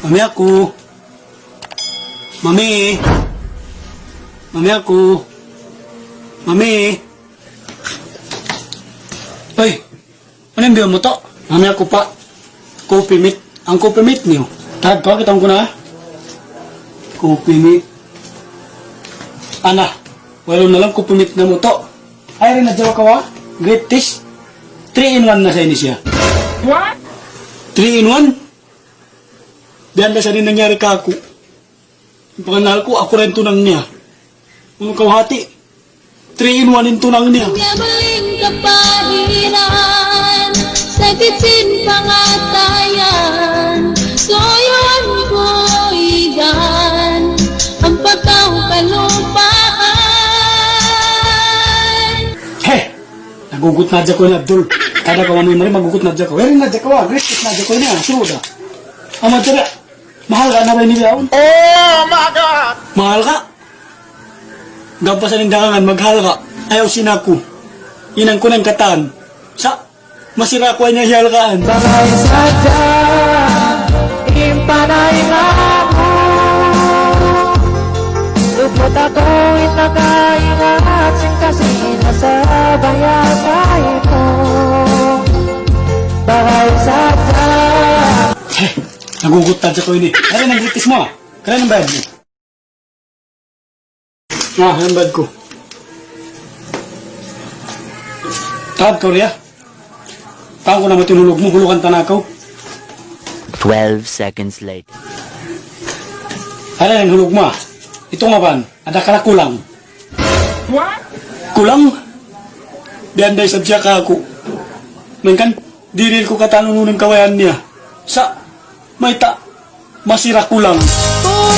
Mami aku. Mami. Mami aku. Mami. Hoy. Ano yung biyo mo to? Mami aku pak. Kopi meat. Ang kopi meat niyo. Tahad ko, kitang ko na. Kopi meat. Ana. Walo na lang kopi meat na mo to. Ay rin na jawa ka wa. Great taste. 3-in-1 na sa ini siya. What? 3-in-1? Diyan na sa rin nangyari ka ako. Yung panganal ko, ako rin tunang niya. Mga kawhati, 3-in-1 yung tunang niya. Yabaling kapahiran, sagitin pangatayan, soyon ko igan, ang pagkaw kalupaan. Heh! Nagugut na dyan ko ni Abdul. Kada ka mamay marim, magugut na dyan ko. Werin na dyan ko, great na dyan ko niya. Suruda. Ama dyan, mahal ka na ba ni Biaon? Oh my God! Mahal ka? Gapa sa nindangan, maghal ka. Ayaw sinaku. Inang ko ng kataan. Sa, masira ko ay nahiyalkaan. Bagay sadya, impanay nga mo. Lupot ako inagaingat, singkasi na sa bayagay mo. Bagay sadya. Heh! Nagugut na dyan ko ini. Kaya nang gritis mo ah. Kaya nang bayad mo. Ang bayad ko. Tahad ko riya. Tahan ko na matinulog mo, hulukan tanakaw. 12 seconds later. Ano yung hulog mo ah? Ito nga pan, ada ka na kulang. What? Kulang? Dianday sabsiya ka ako. Mengkan, diril ko katanong ng kawayan niya. Sa, may ta, masira kulang. Kung